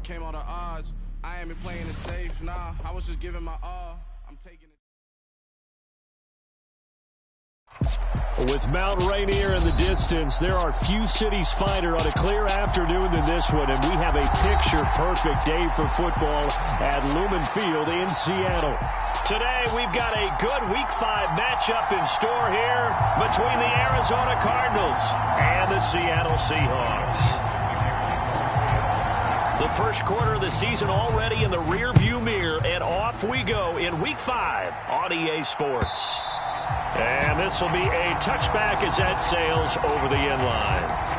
overcame all the odds. I ain't been playing it safe, nah. I was just giving my all. I'm taking it. With Mount Rainier in the distance, there are few cities finer on a clear afternoon than this one, and we have a picture-perfect day for football at Lumen Field in Seattle. Today, we've got a good Week 5 matchup in store here between the Arizona Cardinals and the Seattle Seahawks. The first quarter of the season already in the rearview mirror, and off we go in Week 5 on EA Sports. And this will be a touchback as that sails over the end line.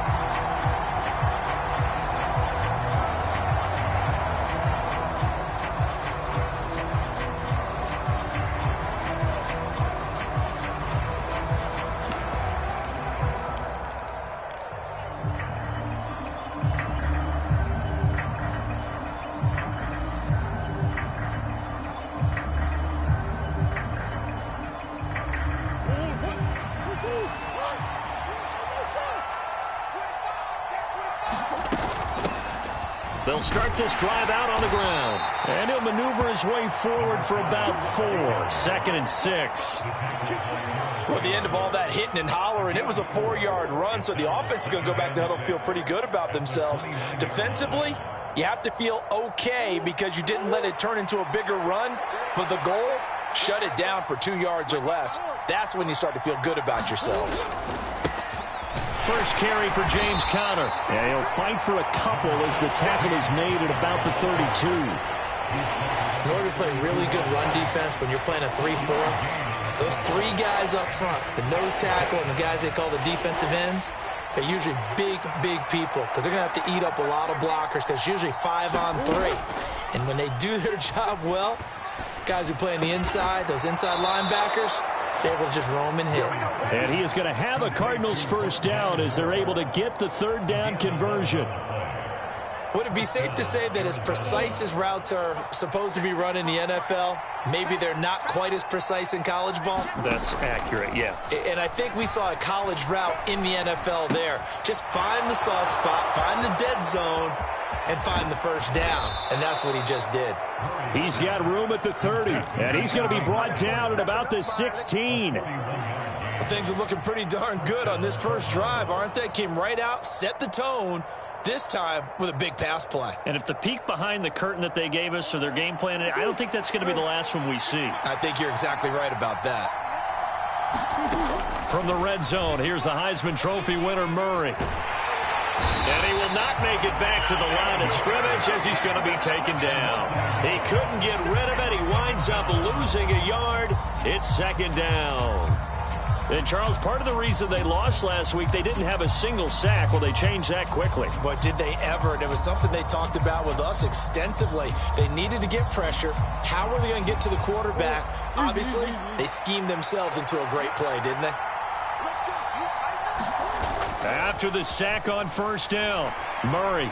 They'll start this drive out on the ground. And he'll maneuver his way forward for about 4. 2nd and 6. Well, at the end of all that hitting and hollering, it was a 4-yard run, so the offense is going to go back to huddle, feel pretty good about themselves. Defensively, you have to feel okay because you didn't let it turn into a bigger run, but the goal, shut it down for 2 yards or less. That's when you start to feel good about yourselves. First carry for James Conner. And he'll fight for a couple as the tackle is made at about the 32. In order to play really good run defense when you're playing a 3-4, those 3 guys up front, the nose tackle and the guys they call the defensive ends, they're usually big people because they're going to have to eat up a lot of blockers because it's usually 5 on 3. And when they do their job well, guys who play on the inside, those inside linebackers, they're able to just roam and hit. And he is going to have a Cardinals first down as they're able to get the 3rd down conversion. Would it be safe to say that as precise as routes are supposed to be run in the NFL, maybe they're not quite as precise in college ball? That's accurate, yeah. And I think we saw a college route in the NFL there. Just find the soft spot, find the dead zone, and find the first down. And that's what he just did. He's got room at the 30, and he's going to be brought down at about the 16. Well, things are looking pretty darn good on this first drive, aren't they? Came right out, set the tone, this time with a big pass play. And if the peek behind the curtain that they gave us or their game plan, I don't think that's going to be the last one we see. I think you're exactly right about that. From the red zone, here's the Heisman Trophy winner, Murray. And he will not make it back to the line of scrimmage as he's going to be taken down. He couldn't get rid of it. He winds up losing a yard. It's 2nd down. And, Charles, part of the reason they lost last week, they didn't have a single sack. Well, they changed that quickly. But did they ever? And it was something they talked about with us extensively. They needed to get pressure. How were they going to get to the quarterback? Obviously, they schemed themselves into a great play, didn't they? After the sack on first down, Murray.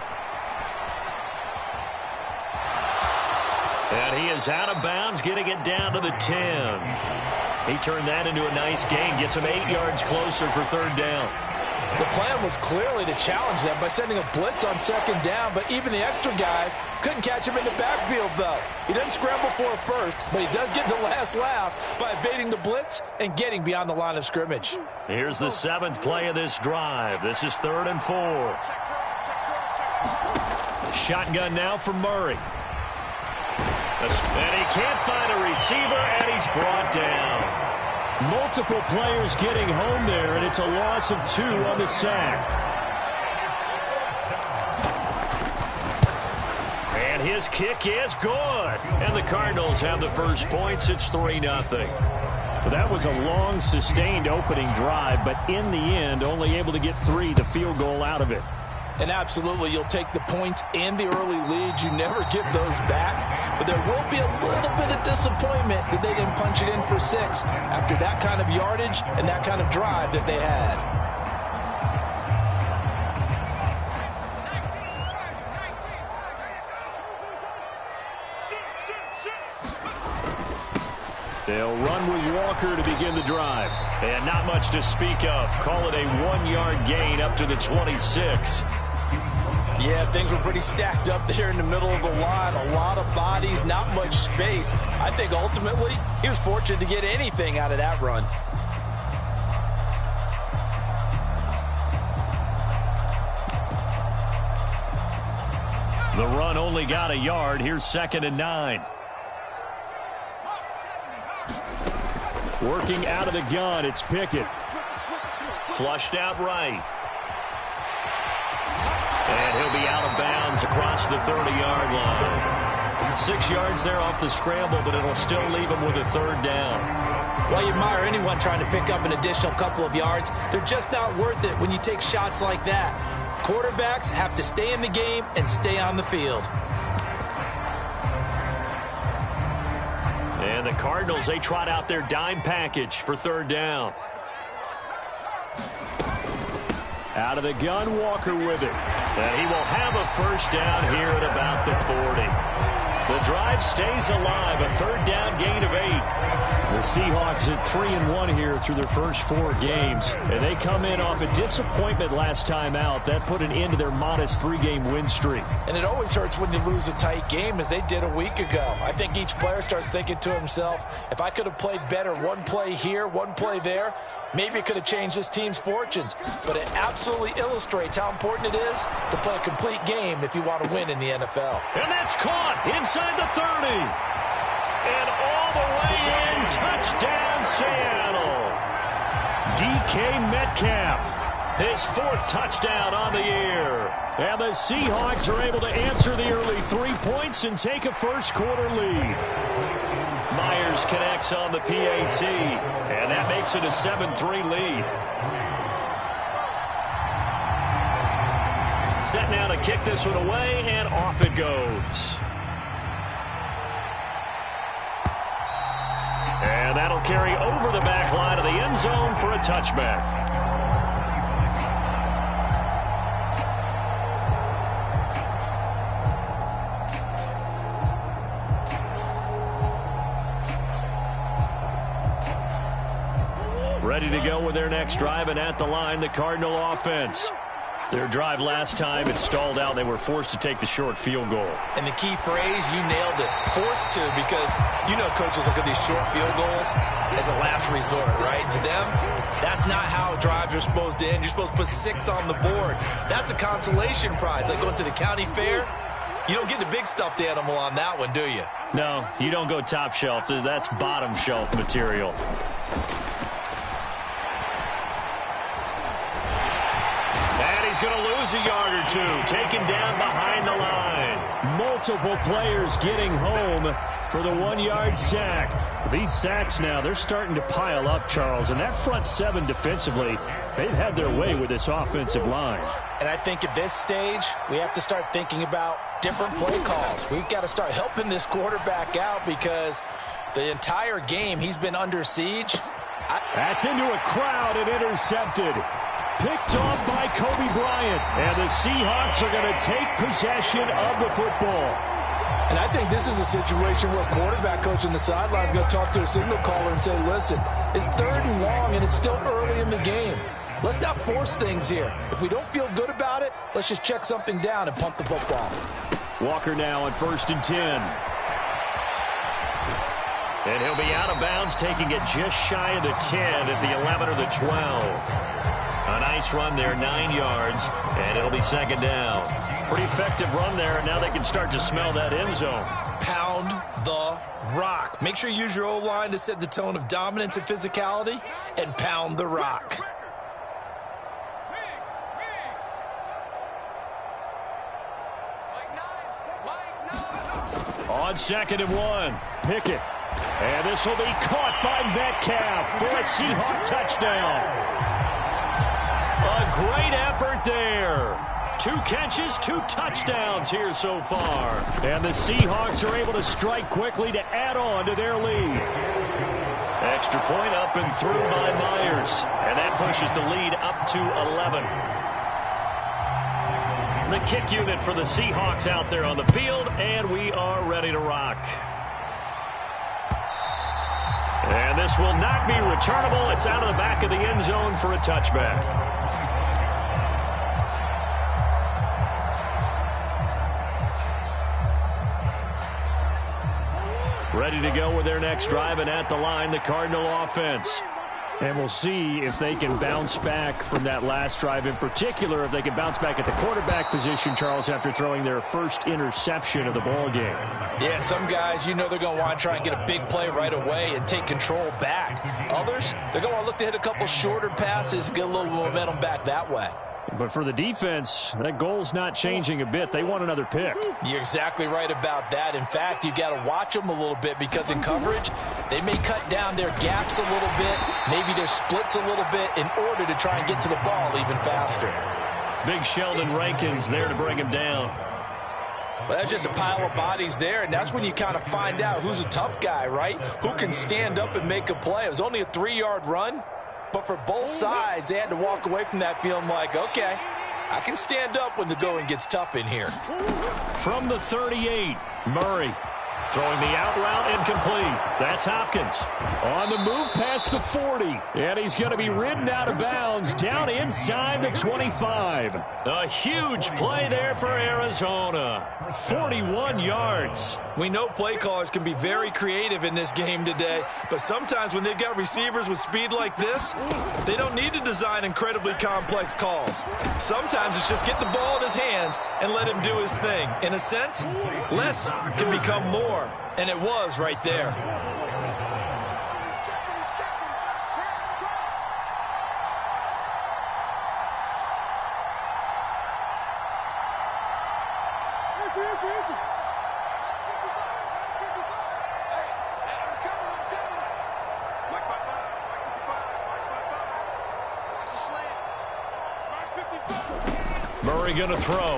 And he is out of bounds, getting it down to the 10. He turned that into a nice gain, gets him 8 yards closer for 3rd down. The plan was clearly to challenge them by sending a blitz on 2nd down, but even the extra guys couldn't catch him in the backfield, though. He doesn't scramble for a first, but he does get the last laugh by evading the blitz and getting beyond the line of scrimmage. Here's the 7th play of this drive. This is 3rd and 4. Shotgun now for Murray. And he can't find a receiver, and he's brought down. Multiple players getting home there, and it's a loss of 2 on the sack. And his kick is good. And the Cardinals have the first points. It's 3-0. Well, that was a long, sustained opening drive, but in the end, only able to get 3, the field goal out of it. And absolutely, you'll take the points and the early leads. You never give those back. But there will be a little bit of disappointment that they didn't punch it in for 6 after that kind of yardage and that kind of drive that they had. They'll run with Walker to begin the drive. And not much to speak of. Call it a 1-yard gain up to the 26. Yeah, things were pretty stacked up there in the middle of the line. A lot of bodies, not much space. I think ultimately he was fortunate to get anything out of that run. The run only got a yard. Here's 2nd and 9. Working out of the gun, it's Pickett. Flushed out right. And he'll be out of bounds across the 30-yard line. 6 yards there off the scramble, but it'll still leave him with a 3rd down. Well, you admire anyone trying to pick up an additional couple of yards. They're just not worth it when you take shots like that. Quarterbacks have to stay in the game and stay on the field. And the Cardinals, they trot out their dime package for 3rd down. Out of the gun, Walker with it. And he will have a 1st down here at about the 40. The drive stays alive, a 3rd down gain of 8. The Seahawks at 3-1 here through their first 4 games. And they come in off a disappointment last time out. That put an end to their modest 3-game win streak. And it always hurts when you lose a tight game, as they did a week ago. I think each player starts thinking to himself, if I could have played better one play here, one play there, maybe it could have changed this team's fortunes. But it absolutely illustrates how important it is to play a complete game if you want to win in the NFL. And that's caught inside the 30. And all the way in, touchdown Seattle. DK Metcalf, his 4th touchdown on the year. And the Seahawks are able to answer the early 3 points and take a first-quarter lead. Myers connects on the PAT, and that makes it a 7-3 lead. Set now to kick this one away, and off it goes. And that'll carry over the back line of the end zone for a touchback. Ready to go with their next drive, and at the line, the Cardinal offense. Their drive last time, it stalled out. They were forced to take the short field goal. And the key phrase, you nailed it, forced to, because you know coaches look at these short field goals as a last resort, right? To them, that's not how drives are supposed to end. You're supposed to put 6 on the board. That's a consolation prize. Like going to the county fair, you don't get the big stuffed animal on that one, do you? No, you don't go top shelf. That's bottom shelf material. He's going to lose a yard or 2, taken down behind the line. Multiple players getting home for the 1-yard sack. These sacks now, they're starting to pile up, Charles, and that front 7 defensively, they've had their way with this offensive line. And I think at this stage, we have to start thinking about different play calls. We've got to start helping this quarterback out because the entire game he's been under siege. That's into a crowd and intercepted. Picked off by Kobe Bryant. And the Seahawks are going to take possession of the football. And I think this is a situation where a quarterback coach on the sideline is going to talk to a signal caller and say, listen, it's 3rd and long and it's still early in the game. Let's not force things here. If we don't feel good about it, let's just check something down and punt the football. Walker now on 1st and 10. And he'll be out of bounds, taking it just shy of the 10 at the 11 or the 12. A nice run there, 9 yards, and it'll be 2nd down. Pretty effective run there, and now they can start to smell that end zone. Pound the rock. Make sure you use your O-line to set the tone of dominance and physicality, and pound the rock. On 2nd and 1, Pickett. And this will be caught by Metcalf for a Seahawk touchdown. A great effort there. 2 catches, 2 touchdowns here so far. And the Seahawks are able to strike quickly to add on to their lead. Extra point up and through by Myers. And that pushes the lead up to 11. The kick unit for the Seahawks out there on the field, and we are ready to rock. And this will not be returnable. It's out of the back of the end zone for a touchback. Ready to go with their next drive, and at the line, the Cardinal offense. And we'll see if they can bounce back from that last drive, in particular, if they can bounce back at the quarterback position, Charles, after throwing their first interception of the ball game. Yeah, and some guys, you know they're going to want to try and get a big play right away and take control back. Others, they're going to look to hit a couple shorter passes, get a little momentum back that way. But for the defense, that goal's not changing a bit. They want another pick. You're exactly right about that. In fact, you got to watch them a little bit because in coverage, they may cut down their gaps a little bit, maybe their splits a little bit in order to try and get to the ball even faster. Big Sheldon Rankins there to bring him down. Well, that's just a pile of bodies there, and that's when you kind of find out who's a tough guy, right? Who can stand up and make a play. It was only a 3-yard run. But for both sides, they had to walk away from that feeling like, okay, I can stand up when the going gets tough in here. From the 38, Murray throwing the out route incomplete. That's Hopkins on the move past the 40. And he's going to be ridden out of bounds down inside the 25. A huge play there for Arizona. 41 yards. We know play callers can be very creative in this game today, but sometimes when they've got receivers with speed like this, they don't need to design incredibly complex calls. Sometimes it's just get the ball in his hands and let him do his thing. In a sense, less can become more, and it was right there. Murray going to throw.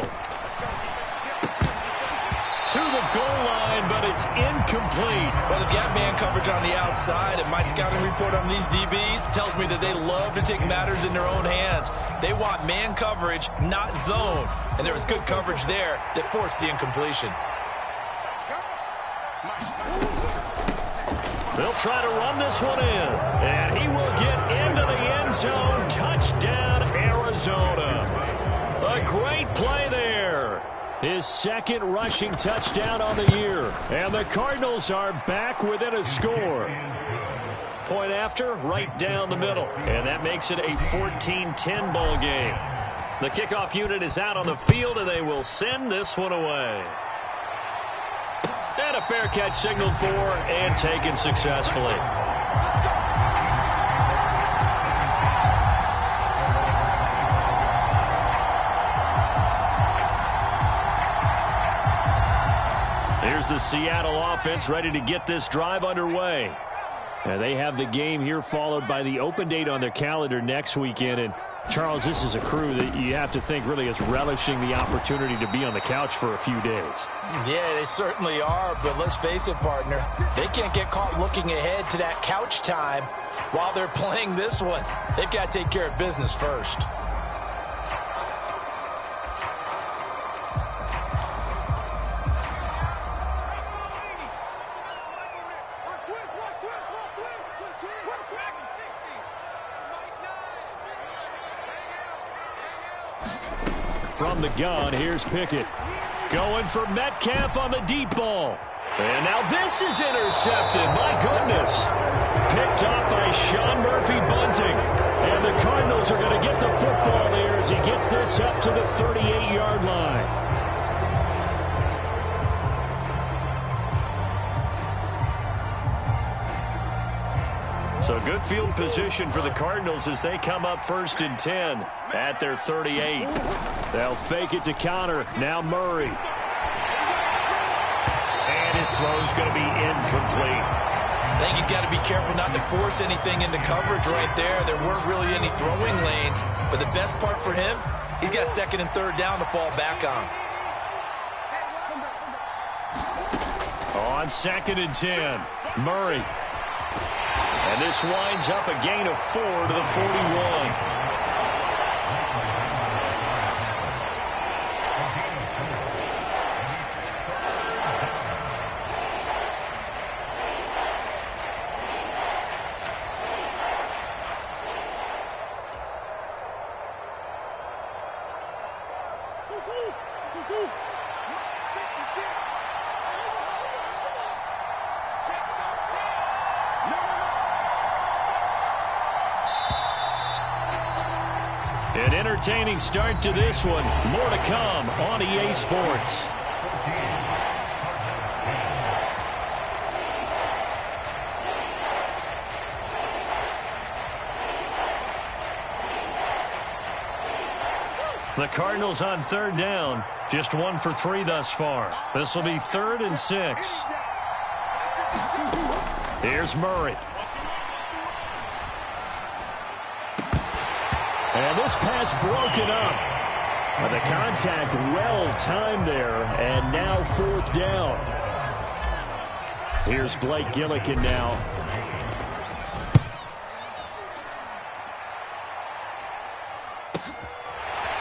To the goal line, but it's incomplete. Well, they've got man coverage on the outside, and my scouting report on these DBs tells me that they love to take matters in their own hands. They want man coverage, not zone. And there was good coverage there that forced the incompletion. They'll try to run this one in, and he will get into the end zone. Touchdown, Arizona. A great play there. His second rushing touchdown on the year. And the Cardinals are back within a score. Point after, right down the middle. And that makes it a 14-10 ball game. The kickoff unit is out on the field, and they will send this one away. And a fair catch signaled for and taken successfully. Here's the Seattle offense ready to get this drive underway. And they have the game here followed by the open date on their calendar next weekend. And Charles, this is a crew that you have to think really is relishing the opportunity to be on the couch for a few days. Yeah, they certainly are, but let's face it, partner. They can't get caught looking ahead to that couch time while they're playing this one. They've got to take care of business first. From the gun, here's Pickett. Going for Metcalf on the deep ball. And now this is intercepted. My goodness. Picked off by Sean Murphy-Bunting. And the Cardinals are going to get the football there as he gets this up to the 38-yard line. So good field position for the Cardinals as they come up 1st and 10 at their 38. They'll fake it to counter. Now Murray. And his throw's going to be incomplete. I think he's got to be careful not to force anything into coverage right there. There weren't really any throwing lanes. But the best part for him, he's got 2nd and 3rd down to fall back on. On 2nd and 10, Murray. And this winds up a gain of 4 to the 41. An entertaining start to this one. More to come on EA Sports. The Cardinals on third down. Just 1 for 3 thus far. This will be 3rd and 6. Here's Murray. And this pass broken up. But the contact well timed there. And now 4th down. Here's Blake Gillikin now.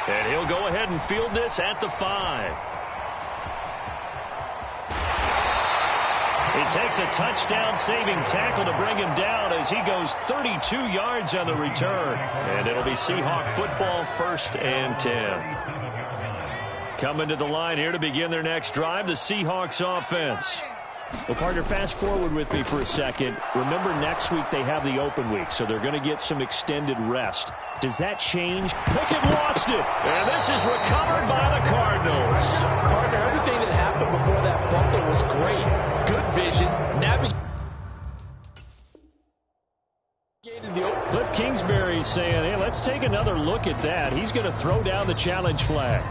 And he'll go ahead and field this at the 5. He takes a touchdown-saving tackle to bring him down as he goes 32 yards on the return. And it'll be Seahawk football, 1st and 10. Coming to the line here to begin their next drive, the Seahawks offense. Well, partner, fast forward with me for a second. Remember, next week they have the open week, so they're going to get some extended rest. Does that change? Pickett lost it, and this is recovered by the Cardinals. Partner, everything that happened before that fumble was great. Good vision, navigated the open. Cliff Kingsbury saying, hey, let's take another look at that. He's going to throw down the challenge flag.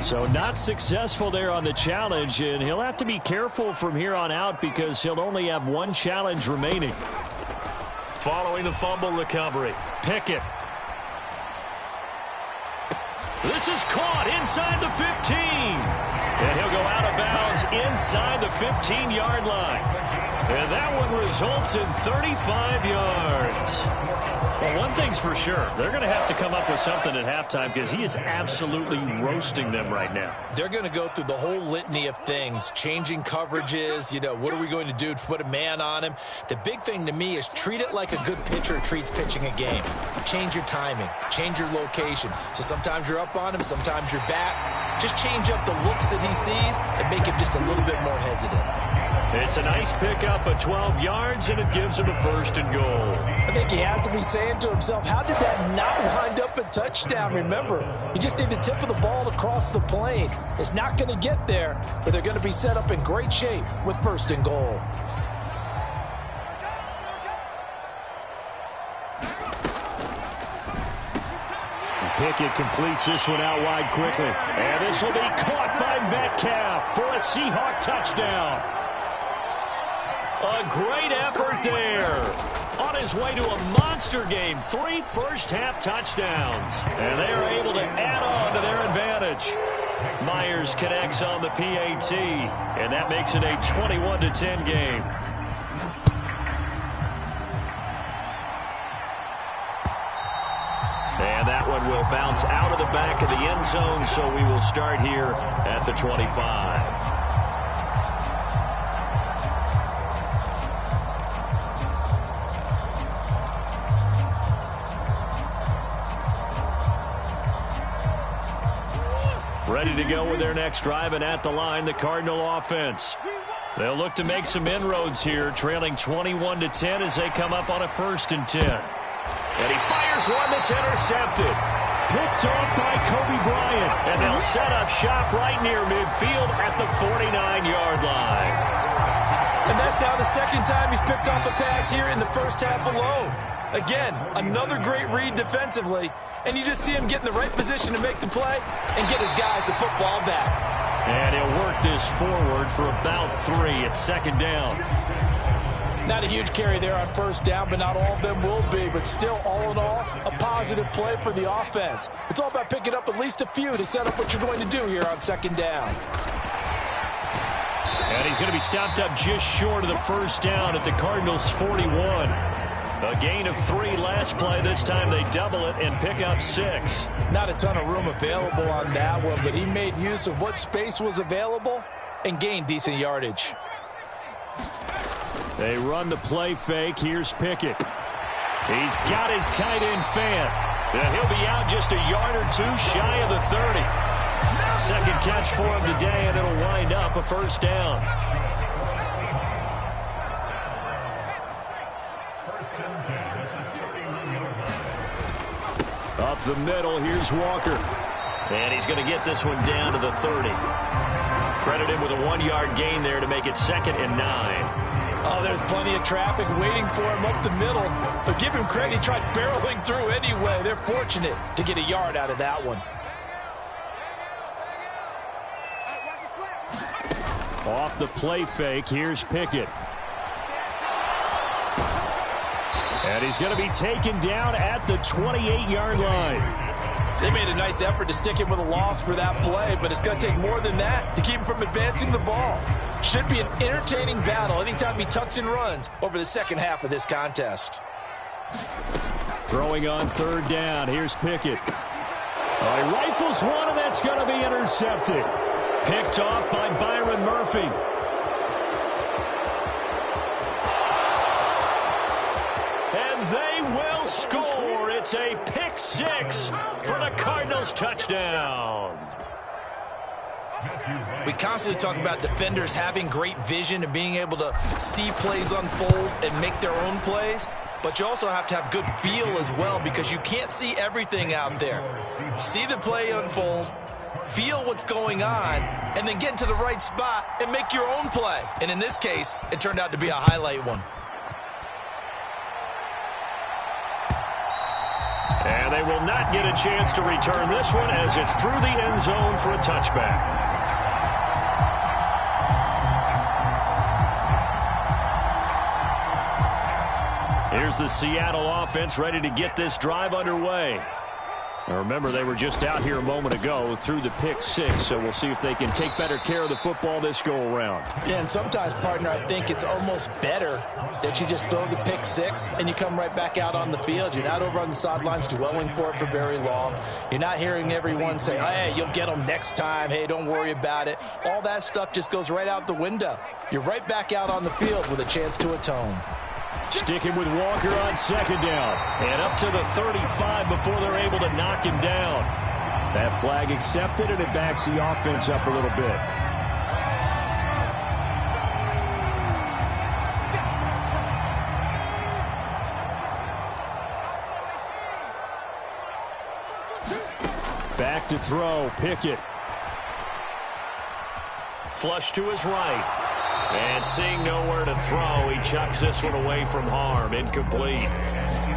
So not successful there on the challenge, and he'll have to be careful from here on out because he'll only have 1 challenge remaining. Following the fumble recovery, Pickett. This is caught inside the 15. And he'll go out of bounds inside the 15-yard line. And that one results in 35 yards. Well, one thing's for sure. They're going to have to come up with something at halftime because he is absolutely roasting them right now. They're going to go through the whole litany of things, changing coverages, what are we going to do to put a man on him? The big thing to me is treat it like a good pitcher treats pitching a game. Change your timing, change your location. So sometimes you're up on him, sometimes you're back. Just change up the looks that he sees and make him just a little bit more hesitant. It's a nice pickup of 12 yards, and it gives him a 1st and goal. I think he has to be saying to himself, how did that not wind up a touchdown? Remember, you just need the tip of the ball to cross the plane. It's not going to get there, but they're going to be set up in great shape with 1st and goal. Pickett completes this one out wide quickly. And this will be caught by Metcalf for a Seahawk touchdown. A great effort there. On his way to a monster game, 3 first-half touchdowns. And they are able to add on to their advantage. Myers connects on the PAT, and that makes it a 21-10 game. And that one will bounce out of the back of the end zone, so we will start here at the 25. Ready to go with their next drive, and at the line, the Cardinal offense. They'll look to make some inroads here, trailing 21-10 as they come up on a 1st and 10. And he fires one that's intercepted. Picked off by Kobe Bryant. And they'll set up shop right near midfield at the 49-yard line. And that's now the 2nd time he's picked off a pass here in the 1st half alone. Again, another great read defensively. And you just see him get in the right position to make the play and get his guys the football back. And he'll work this forward for about 3 at 2nd down. Not a huge carry there on 1st down, but not all of them will be. But still, all in all, a positive play for the offense. It's all about picking up at least a few to set up what you're going to do here on 2nd down. And he's going to be stopped up just short of the 1st down at the Cardinals' 41. A gain of 3 last play. This time they double it and pick up 6. Not a ton of room available on that one, but he made use of what space was available and gained decent yardage. They run the play fake. Here's Pickett. He's got his tight end Fant. And he'll be out just a yard or 2 shy of the 30. Second catch for him today, and it'll wind up a first down. Up the middle, here's Walker. And he's going to get this one down to the 30. Credit him with a 1-yard gain there to make it 2nd and 9. Oh, there's plenty of traffic waiting for him up the middle. But give him credit, he tried barreling through anyway. They're fortunate to get a yard out of that one. Off the play fake, here's Pickett. And he's going to be taken down at the 28-yard line. They made a nice effort to stick him with a loss for that play, but it's going to take more than that to keep him from advancing the ball. Should be an entertaining battle anytime he tucks and runs over the second half of this contest. Throwing on 3rd down, here's Pickett. He rifles one, and that's going to be intercepted. Picked off by Byron Murphy. And they will score. It's a pick 6 for the Cardinals touchdown. We constantly talk about defenders having great vision and being able to see plays unfold and make their own plays. But you also have to have good feel as well, because you can't see everything out there. See the play unfold, feel what's going on, and then get into the right spot and make your own play. And in this case, it turned out to be a highlight one. And they will not get a chance to return this one as it's through the end zone for a touchback. Here's the Seattle offense ready to get this drive underway. Now remember, they were just out here a moment ago through the pick 6, so we'll see if they can take better care of the football this go-around. Yeah, and sometimes, partner, I think it's almost better that you just throw the pick 6 and you come right back out on the field. You're not over on the sidelines dwelling for it for very long. You're not hearing everyone say, hey, you'll get them next time. Hey, don't worry about it. All that stuff just goes right out the window. You're right back out on the field with a chance to atone. Sticking with Walker on 2nd down. And up to the 35 before they're able to knock him down. That flag accepted, and it backs the offense up a little bit. Back to throw, Pickett. Flush to his right. And seeing nowhere to throw, he chucks this one away from harm. Incomplete.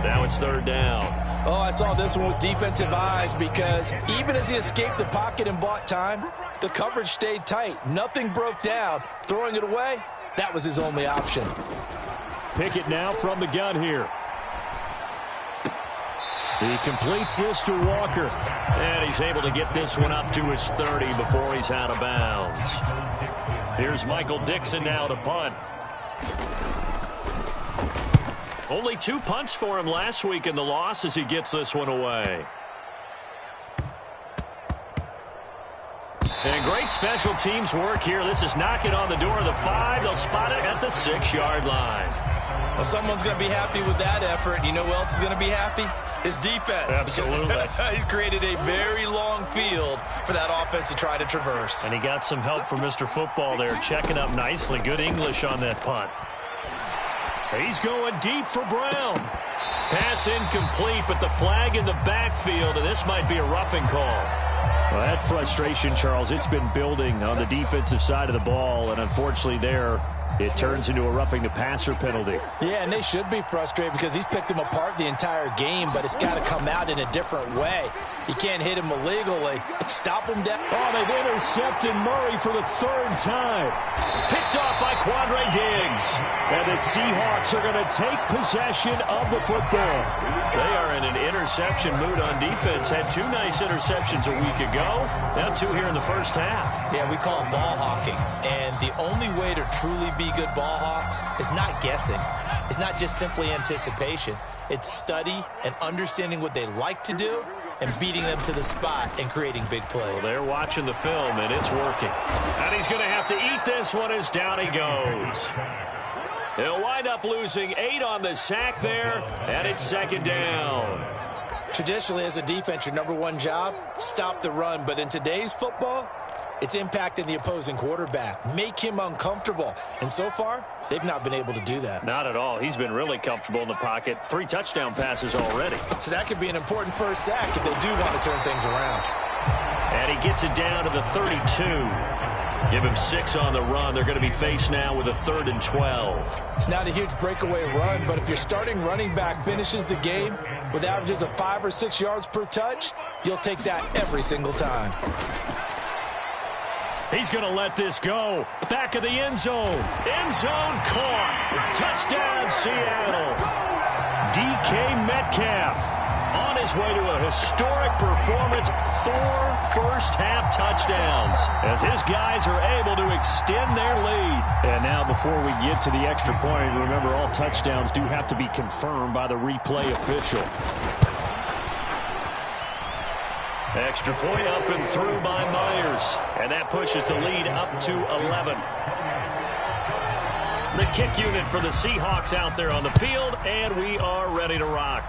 Now it's 3rd down. Oh, I saw this one with defensive eyes, because even as he escaped the pocket and bought time, the coverage stayed tight. Nothing broke down. Throwing it away, that was his only option. Pickett now from the gun here. He completes this to Walker. And he's able to get this one up to his 30 before he's out of bounds. Here's Michael Dixon now to punt. Only 2 punts for him last week in the loss as he gets this one away. And great special teams work here. This is knocking on the door of the 5. They'll spot it at the 6-yard line. Well, someone's going to be happy with that effort. You know who else is going to be happy? His defense. Absolutely. He's created a very long field for that offense to try to traverse. And he got some help from Mr. Football there, checking up nicely. Good English on that punt. He's going deep for Brown. Pass incomplete, but the flag in the backfield, and this might be a roughing call. Well, that frustration, Charles, it's been building on the defensive side of the ball, and unfortunately there, it turns into a roughing the passer penalty. Yeah, and they should be frustrated because he's picked him apart the entire game, but it's got to come out in a different way. You can't hit him illegally. Stop him down. Oh, they've intercepted Murray for the 3rd time. Picked off by Quandre Diggs. And the Seahawks are going to take possession of the football. They are in an interception mood on defense. Had 2 nice interceptions a week ago. Now 2 here in the first half. Yeah, we call it ball hawking. And the only way to truly be good ball hawks is not guessing. It's not just simply anticipation. It's study and understanding what they like to do and beating them to the spot and creating big plays. Well, they're watching the film, and it's working. And he's going to have to eat this one as down he goes. He'll wind up losing 8 on the sack there, and it's 2nd down. Traditionally, as a defense, your number one job, stop the run. But in today's football, it's impacting the opposing quarterback. Make him uncomfortable. And so far, they've not been able to do that. Not at all. He's been really comfortable in the pocket. 3 touchdown passes already. So that could be an important first sack if they do want to turn things around. And he gets it down to the 32. Give him 6 on the run. They're going to be faced now with a 3rd and 12. It's not a huge breakaway run, but if your starting running back finishes the game with averages of 5 or 6 yards per touch, you'll take that every single time. He's going to let this go. Back of the end zone. End zone caught. Touchdown, Seattle. DK Metcalf on his way to a historic performance. 4 first-half touchdowns as his guys are able to extend their lead. And now before we get to the extra point, remember all touchdowns do have to be confirmed by the replay official. Extra point up and through by Myers. And that pushes the lead up to 11. The kick unit for the Seahawks out there on the field, and we are ready to rock.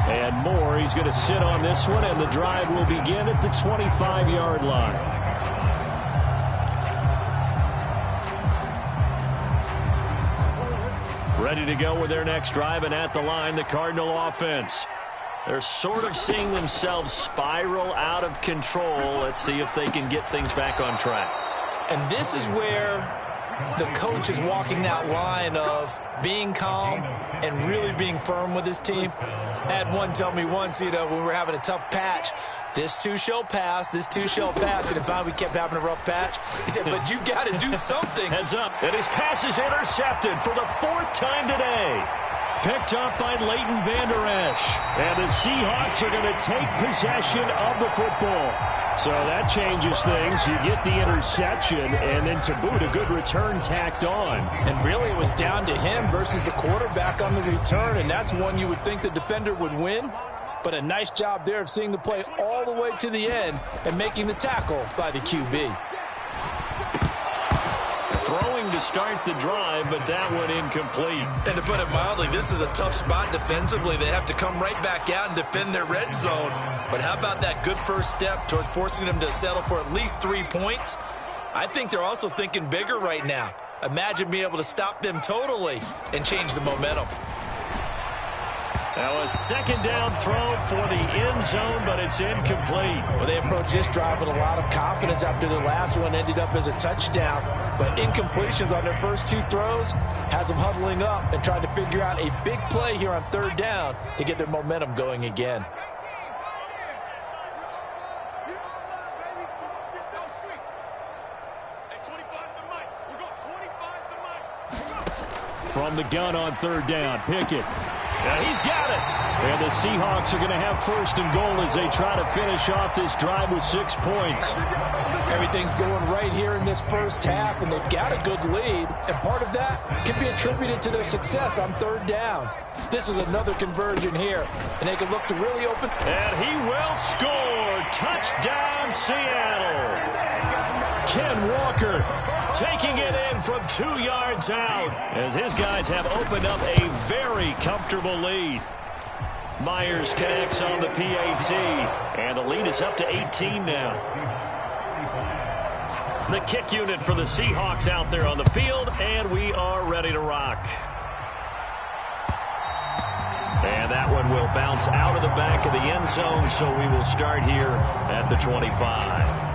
And Moore, he's going to sit on this one, and the drive will begin at the 25-yard line. Ready to go with their next drive, and at the line, the Cardinal offense. They're sort of seeing themselves spiral out of control. Let's see if they can get things back on track. And this is where the coach is walking that line of being calm and really being firm with his team. I had one tell me once, when we were having a tough patch, this too shall pass, this too shall pass. And finally we kept having a rough patch. He said, but you got to do something. Heads up. And his pass is intercepted for the 4th time today. Picked up by Leighton Vander Esch. And the Seahawks are going to take possession of the football. So that changes things. You get the interception, and then to boot, a good return tacked on. And really it was down to him versus the quarterback on the return, and that's one you would think the defender would win. But a nice job there of seeing the play all the way to the end and making the tackle by the QB. Throwing to start the drive, but that one incomplete. And to put it mildly, this is a tough spot defensively. They have to come right back out and defend their red zone. But how about that good first step towards forcing them to settle for at least 3 points? I think they're also thinking bigger right now. Imagine being able to stop them totally and change the momentum. That was 2nd down throw for the end zone, but it's incomplete. Well, they approached this drive with a lot of confidence after their last one ended up as a touchdown. But incompletions on their first 2 throws has them huddling up and trying to figure out a big play here on 3rd down to get their momentum going again. From the gun on 3rd down, Pickett. Yeah, he's got it. And the Seahawks are going to have 1st and goal as they try to finish off this drive with 6 points. Everything's going right here in this first half, and they've got a good lead. And part of that can be attributed to their success on 3rd downs. This is another conversion here, and they can look to really open. And he will score. Touchdown, Seattle. Ken Walker taking it in from 2 yards out as his guys have opened up a very comfortable lead. Myers connects on the PAT, and the lead is up to 18 now. The kick unit for the Seahawks out there on the field, and we are ready to rock. And that one will bounce out of the back of the end zone, so we will start here at the 25.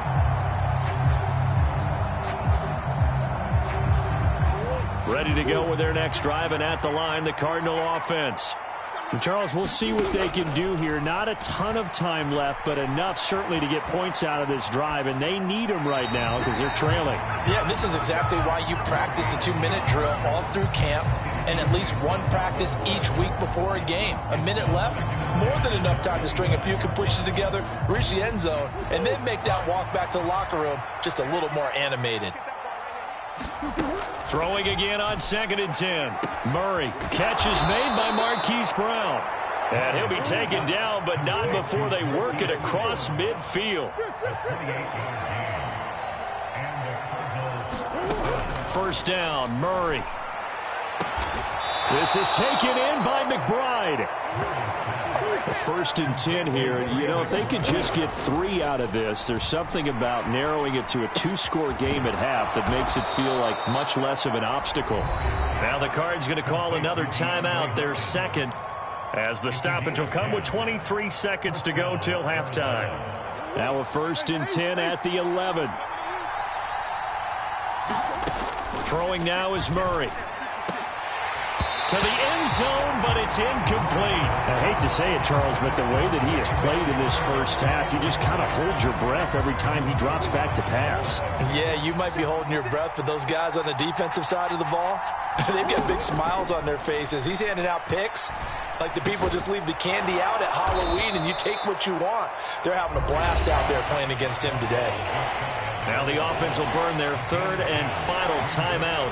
Ready to go with their next drive, and at the line, the Cardinal offense. And Charles, we'll see what they can do here. Not a ton of time left, but enough certainly to get points out of this drive, and they need them right now because they're trailing. Yeah, this is exactly why you practice a 2-minute drill all through camp and at least one practice each week before a game. A minute left, more than enough time to string a few completions together, reach the end zone, and then make that walk back to the locker room just a little more animated. Throwing again on 2nd and 10. Murray. Catch is made by Marquise Brown. And he'll be taken down, but not before they work it across midfield. 1st down, Murray. This is taken in by McBride. A 1st and 10 here. You know, if they could just get 3 out of this, there's something about narrowing it to a 2-score game at half that makes it feel like much less of an obstacle. Now the Cards going to call another timeout, their second, as the stoppage will come with 23 seconds to go till halftime. Now a 1st and 10 at the 11. Throwing now is Murray. To the end zone, but it's incomplete. I hate to say it, Charles, but the way that he has played in this first half, you just kind of hold your breath every time he drops back to pass. Yeah, you might be holding your breath, but those guys on the defensive side of the ball, they've got big smiles on their faces. He's handing out picks like the people just leave the candy out at Halloween and you take what you want. They're having a blast out there playing against him today. Now the offense will burn their 3rd and final timeout.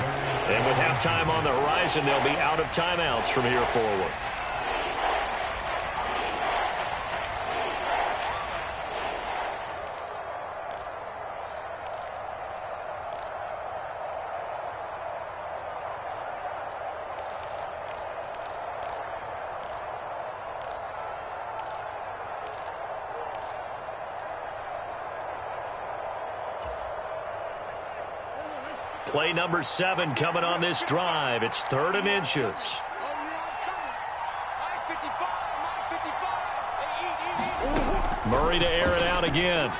And with halftime on the horizon, they'll be out of timeouts from here forward. Play number 7 coming on this drive. It's 3rd and inches. Murray to air it out again.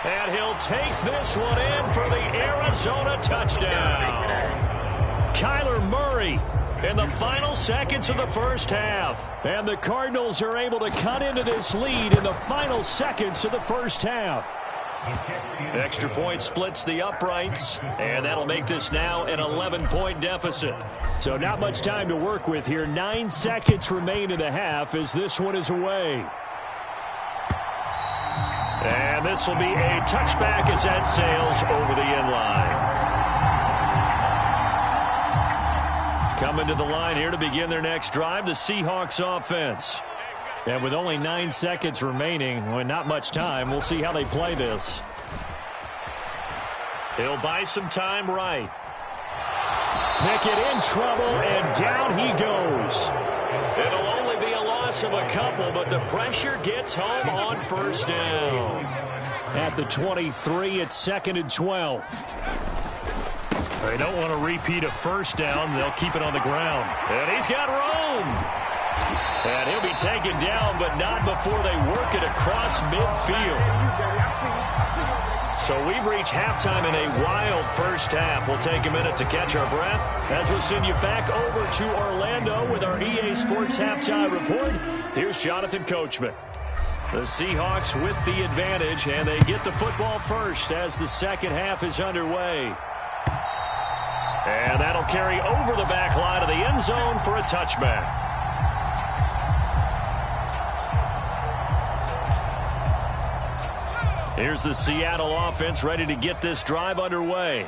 And he'll take this one in for the Arizona touchdown. Kyler Murray in the final seconds of the first half. And the Cardinals are able to cut into this lead in the final seconds of the first half. Extra point splits the uprights, and that'll make this now an 11-point deficit. So not much time to work with here. 9 seconds remain in the half as this one is away. And this will be a touchback as that sails over the end line. Coming to the line here to begin their next drive, the Seahawks offense. And with only 9 seconds remaining, well, not much time, we'll see how they play this. He'll buy some time right. Pickett in trouble, and down he goes. It'll only be a loss of a couple, but the pressure gets home on 1st down. At the 23, it's 2nd and 12. They don't want to repeat a 1st down. They'll keep it on the ground. And he's got room. And he'll be taken down, but not before they work it across midfield. So we've reached halftime in a wild first half. We'll take a minute to catch our breath as we'll send you back over to Orlando with our EA Sports Halftime Report. Here's Jonathan Coachman. The Seahawks with the advantage, and they get the football first as the second half is underway. And that'll carry over the back line of the end zone for a touchback. Here's the Seattle offense ready to get this drive underway.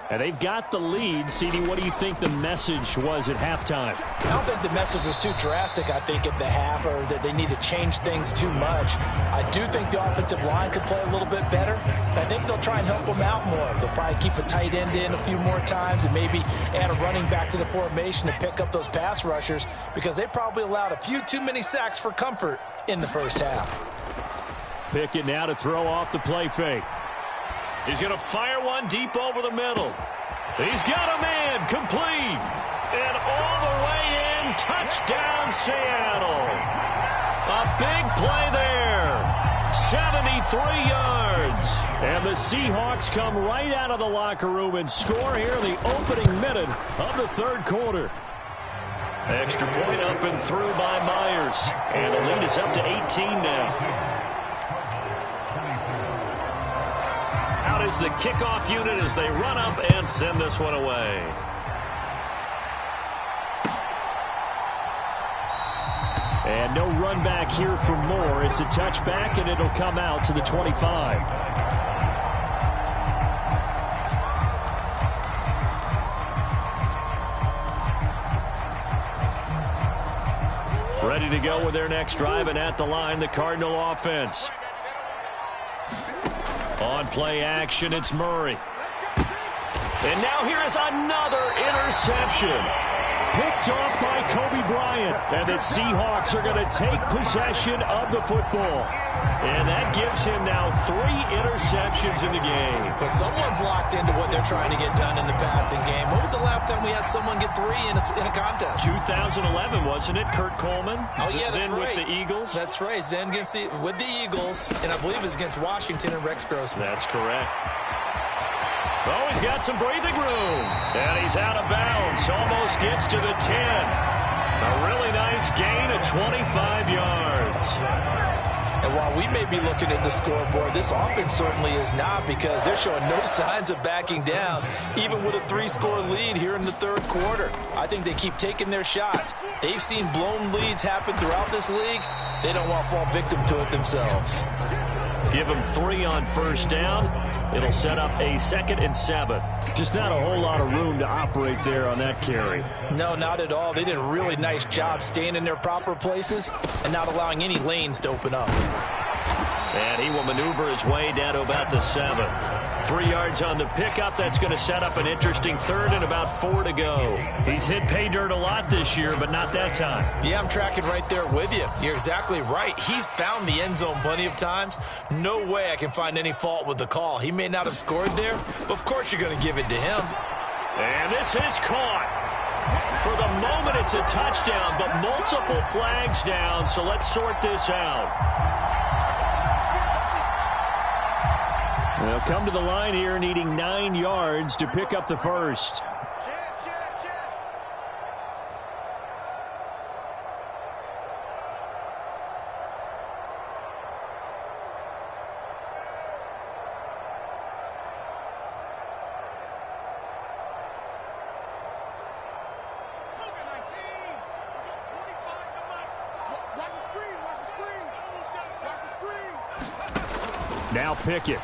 And they've got the lead. CD, what do you think the message was at halftime? I don't think the message was too drastic, I think, at the half, or that they need to change things too much. I do think the offensive line could play a little bit better. I think they'll try and help them out more. They'll probably keep a tight end in a few more times and maybe add a running back to the formation to pick up those pass rushers, because they probably allowed a few too many sacks for comfort in the first half. Pickett now to throw off the play fake. He's going to fire one deep over the middle. He's got a man, complete. And all the way in, touchdown Seattle. A big play there. 73 yards. And the Seahawks come right out of the locker room and score here in the opening minute of the third quarter. Extra point up and through by Myers. And the lead is up to 18 now. Out is the kickoff unit as they run up and send this one away. And no run back here for Moore. It's a touchback, and it'll come out to the 25. Ready to go with their next drive, and at the line, the Cardinal offense. On play action, it's Murray. And now here is another interception. Picked off by Kobe Bryant. And the Seahawks are going to take possession of the football. And that gives him now 3 interceptions in the game. But someone's locked into what they're trying to get done in the passing game. When was the last time we had someone get 3 in a contest? 2011, wasn't it? Kurt Coleman? Oh, yeah, that's then right. with the Eagles? That's right. Then with the Eagles, and I believe it's against Washington and Rex Grossman. That's correct. Oh, he's got some breathing room. And he's out of bounds. Almost gets to the 10. A really nice gain of 25 yards. And while we may be looking at the scoreboard, this offense certainly is not, because they're showing no signs of backing down, even with a 3-score lead here in the third quarter. I think they keep taking their shots. They've seen blown leads happen throughout this league. They don't want to fall victim to it themselves. Give them 3 on first down. It'll set up a 2nd and 7. Just not a whole lot of room to operate there on that carry. No, not at all. They did a really nice job staying in their proper places and not allowing any lanes to open up. And he will maneuver his way down to about the 7. 3 yards on the pickup. That's going to set up an interesting 3rd and about 4 to go. He's hit pay dirt a lot this year, but not that time. Yeah, I'm tracking right there with you. You're exactly right. He's found the end zone plenty of times. No way I can find any fault with the call. He may not have scored there, but of course you're going to give it to him. And this is caught. For the moment, it's a touchdown, but multiple flags down, so let's sort this out. They'll come to the line here needing 9 yards to pick up the first. Now Pickett.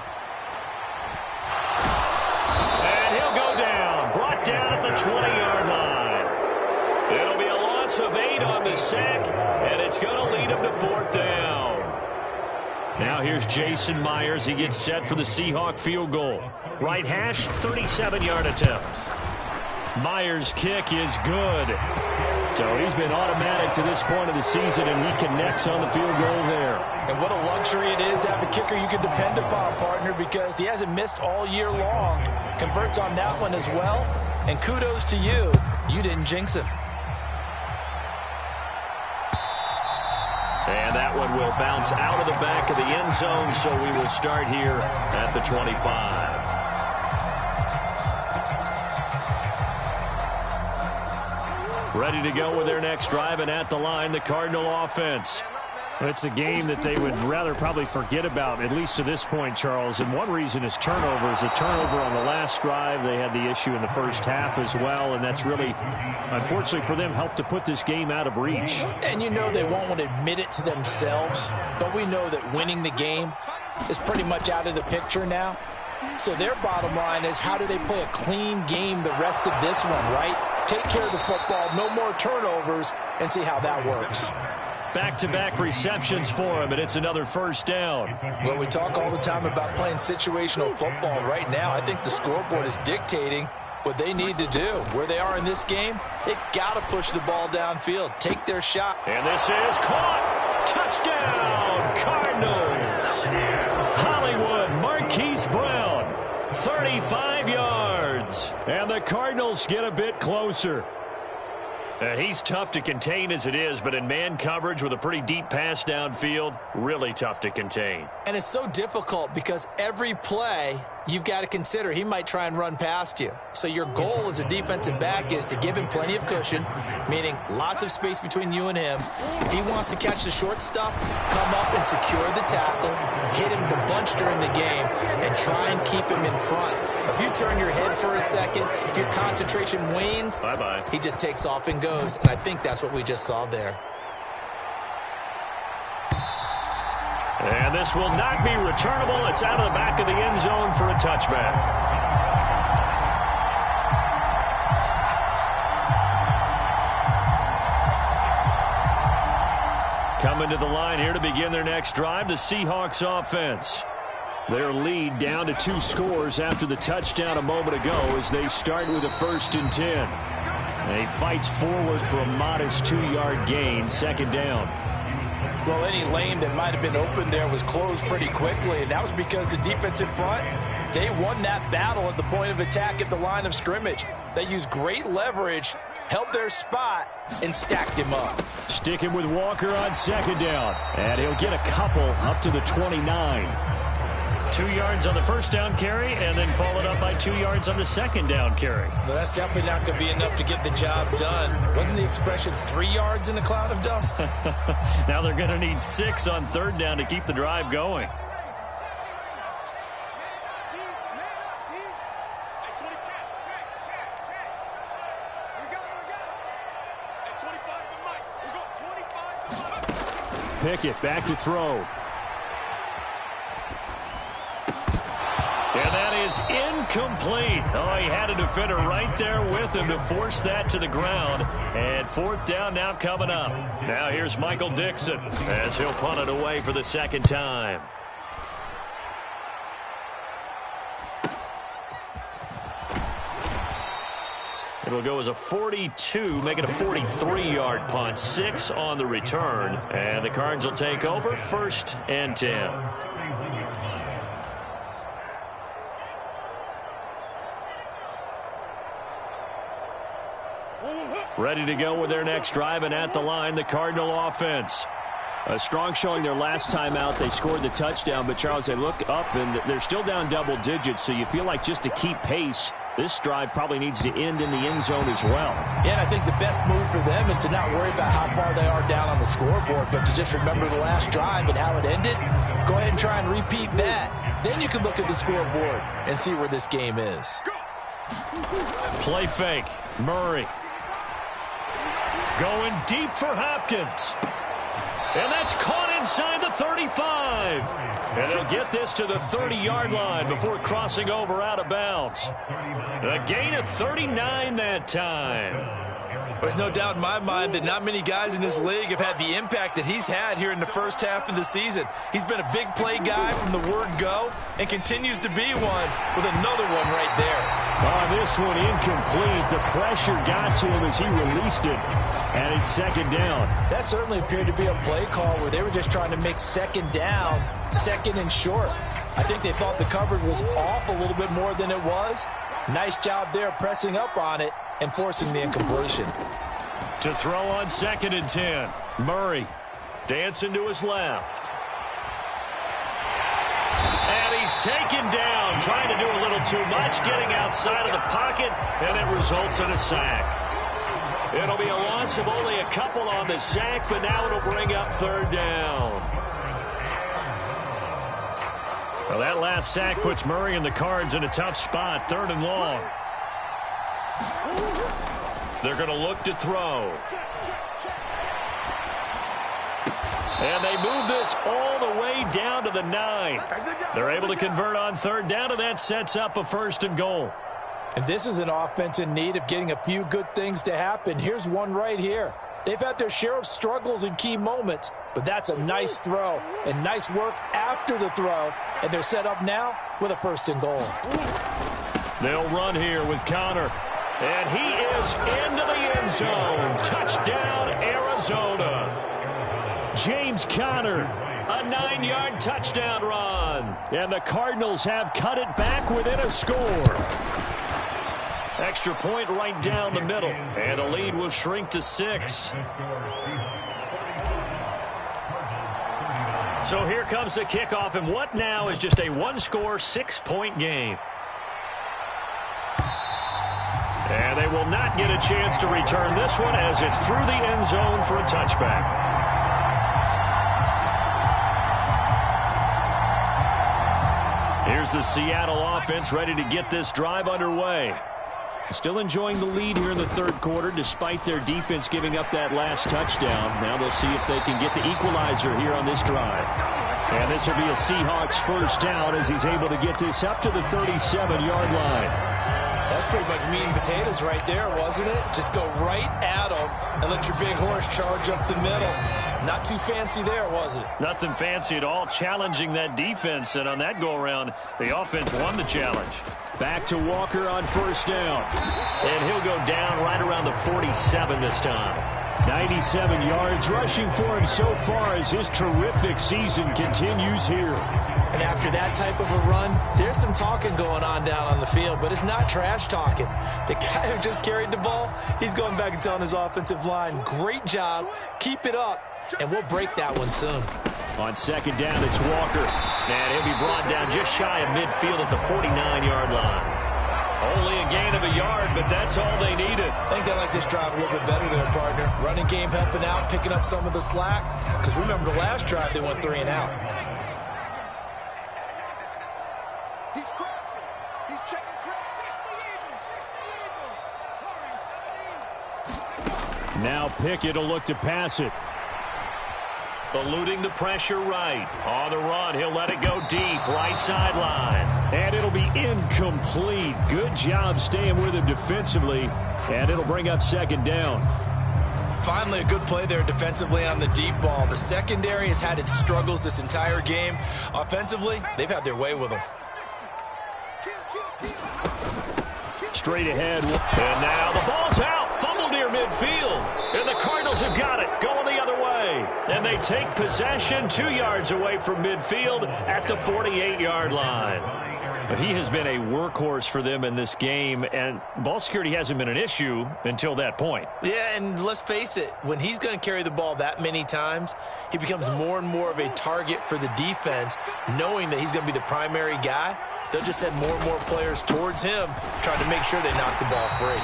And he'll go down. Brought down at the 20-yard line. It'll be a loss of 8 on the sack, and it's going to lead him to 4th down. Now here's Jason Myers. He gets set for the Seahawk field goal. Right hash, 37-yard attempt. Myers' kick is good. So he's been automatic to this point of the season, and he connects on the field goal there. And what a luxury it is to have a kicker you can depend upon, partner, because he hasn't missed all year long. Converts on that one as well. And kudos to you. You didn't jinx him. And that one will bounce out of the back of the end zone, so we will start here at the 25. Ready to go with their next drive, and at the line, the Cardinal offense. It's a game that they would rather probably forget about, at least to this point, Charles. And one reason is turnovers. A turnover on the last drive. They had the issue in the first half as well, and that's really, unfortunately for them, helped to put this game out of reach. And you know they won't want to admit it to themselves, but we know that winning the game is pretty much out of the picture now. So their bottom line is, how do they play a clean game the rest of this one, right? Take care of the football, no more turnovers, and see how that works. Back-to-back receptions for him, and it's another first down. Well, we talk all the time about playing situational football. Right now, I think the scoreboard is dictating what they need to do. Where they are in this game, they've got to push the ball downfield, take their shot. And this is caught. Touchdown, Cardinals. Hollywood Marquise Brown, 35 yards. And the Cardinals get a bit closer. He's tough to contain as it is, but in man coverage with a pretty deep pass downfield, really tough to contain. And it's so difficult because every play you've got to consider he might try and run past you. So your goal as a defensive back is to give him plenty of cushion, meaning lots of space between you and him. If he wants to catch the short stuff, come up and secure the tackle, hit him a bunch during the game, and try and keep him in front. If you turn your head for a second, if your concentration wanes, bye-bye, he just takes off and goes. And I think that's what we just saw there. And this will not be returnable. It's out of the back of the end zone for a touchback. Coming to the line here to begin their next drive, the Seahawks offense. Their lead down to 2 scores after the touchdown a moment ago as they start with a 1st and 10. And he fights forward for a modest 2-yard gain, 2nd down. Well, any lane that might have been open there was closed pretty quickly, and that was because the defensive front, they won that battle at the point of attack at the line of scrimmage. They used great leverage, held their spot, and stacked him up. Sticking with Walker on 2nd down, and he'll get a couple up to the 29. 2 yards on the 1st down carry, and then followed up by 2 yards on the 2nd down carry. Well, that's definitely not going to be enough to get the job done. Wasn't the expression 3 yards in a cloud of dust? Now they're going to need 6 on 3rd down to keep the drive going. Pickett back to throw. And that is incomplete. Oh, he had a defender right there with him to force that to the ground. And 4th down now coming up. Now here's Michael Dixon as he'll punt it away for the 2nd time. It'll go as a 42, make it a 43-yard punt. 6 on the return. And the Cards will take over, 1st and 10. Ready to go with their next drive, and at the line, the Cardinal offense. A strong showing their last time out. They scored the touchdown, but Charles, they look up, and they're still down double digits, so you feel like just to keep pace, this drive probably needs to end in the end zone as well. Yeah, and I think the best move for them is to not worry about how far they are down on the scoreboard, but to just remember the last drive and how it ended. Go ahead and try and repeat that. Then you can look at the scoreboard and see where this game is. Play fake. Murray. Going deep for Hopkins. And that's caught inside the 35. And they'll get this to the 30-yard line before crossing over out of bounds. A gain of 39 that time. There's no doubt in my mind that not many guys in this league have had the impact that he's had here in the first half of the season. He's been a big play guy from the word go and continues to be one with another one right there. Oh, this one incomplete. The pressure got to him as he released it. And it's 2nd down. That certainly appeared to be a play call where they were just trying to make 2nd down, 2nd and short. I think they thought the coverage was off a little bit more than it was. Nice job there pressing up on it and forcing the incompletion. To throw on 2nd and 10. Murray dancing to his left. And he's taken down, trying to do a little too much, getting outside of the pocket, and it results in a sack. It'll be a loss of only a couple on the sack, but now it'll bring up 3rd down. Well, that last sack puts Murray and the Cards in a tough spot, 3rd and long. They're going to look to throw. And they move this all the way down to the 9. They're able to convert on 3rd down, and that sets up a 1st and goal. And this is an offense in need of getting a few good things to happen. Here's one right here. They've had their share of struggles in key moments, but that's a nice throw and nice work after the throw. And they're set up now with a 1st and goal. They'll run here with Connor. And he is into the end zone. Touchdown, Arizona. James Conner, a 9-yard touchdown run. And the Cardinals have cut it back within a score. Extra point right down the middle. And the lead will shrink to 6. So here comes the kickoff, and what now is just a one-score, 6-point game. And they will not get a chance to return this one as it's through the end zone for a touchback. Here's the Seattle offense ready to get this drive underway. Still enjoying the lead here in the 3rd quarter despite their defense giving up that last touchdown. Now they'll see if they can get the equalizer here on this drive. And this will be a Seahawks 1st down as he's able to get this up to the 37-yard line. That's pretty much meat and potatoes right there, wasn't it? Just go right at them and let your big horse charge up the middle. Not too fancy there, was it? Nothing fancy at all, challenging that defense. And on that go-around, the offense won the challenge. Back to Walker on first down. And he'll go down right around the 47 this time. 97 yards rushing for him so far as his terrific season continues here. And after that type of a run, there's some talking going on down on the field, but it's not trash talking. The guy who just carried the ball, he's going back and telling his offensive line, great job, keep it up, and we'll break that one soon. On second down, it's Walker. And he'll be brought down just shy of midfield at the 49-yard line. Only a gain of a yard, but that's all they needed. I think they like this drive a little bit better there, partner. Running game helping out, picking up some of the slack. Because remember the last drive, they went 3 and out. He's crossing. He's checking cross. Now Pickett will look to pass it. Eluding the pressure right. On the run, he'll let it go deep, right sideline. And it'll be incomplete. Good job staying with him defensively. And it'll bring up second down. Finally, a good play there defensively on the deep ball. The secondary has had its struggles this entire game. Offensively, they've had their way with them. Straight ahead. And now the ball's out. Fumble near midfield. And the Cardinals have got it. Going the other way. And they take possession 2 yards away from midfield at the 48-yard line. But he has been a workhorse for them in this game, and ball security hasn't been an issue until that point. Yeah, and let's face it, when he's going to carry the ball that many times, he becomes more and more of a target for the defense, knowing that he's going to be the primary guy. They'll just send more and more players towards him, trying to make sure they knock the ball free.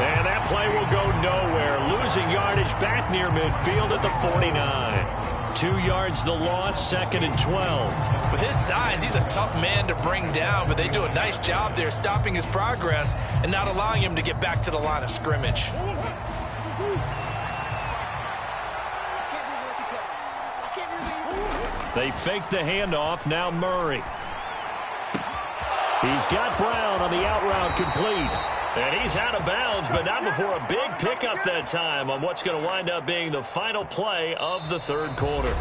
And that play will go nowhere, losing yardage back near midfield at the 49. 2 yards the loss, second and 12. With his size, he's a tough man to bring down, but they do a nice job there stopping his progress and not allowing him to get back to the line of scrimmage. They fake the handoff, now Murray. He's got Brown on the out route complete. And he's out of bounds, but not before a big pickup that time on what's going to wind up being the final play of the third quarter.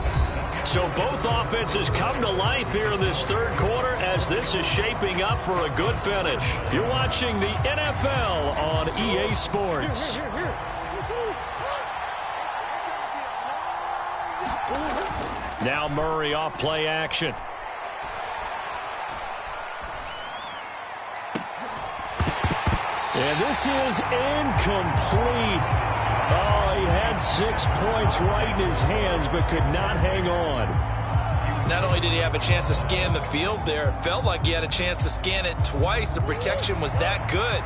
So both offenses come to life here in this third quarter as this is shaping up for a good finish. You're watching the NFL on EA Sports. Now Murray off play action. And this is incomplete. Oh, he had 6 points right in his hands, but could not hang on. Not only did he have a chance to scan the field there, it felt like he had a chance to scan it twice. The protection was that good.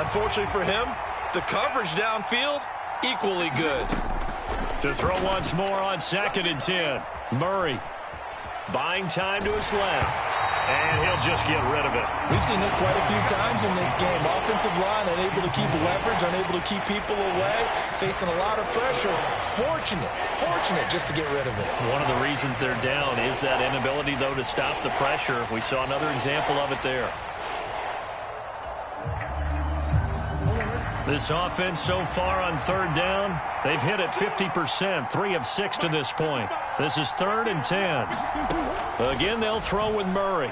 Unfortunately for him, the coverage downfield, equally good. To throw once more on second and 10. Murray buying time to his left. And he'll just get rid of it. We've seen this quite a few times in this game. Offensive line unable to keep leverage, unable to keep people away, facing a lot of pressure. Fortunate just to get rid of it. One of the reasons they're down is that inability, though, to stop the pressure. We saw another example of it there. This offense so far on third down, they've hit it 50%, 3 of 6 to this point. This is 3rd and 10. Again, they'll throw with Murray.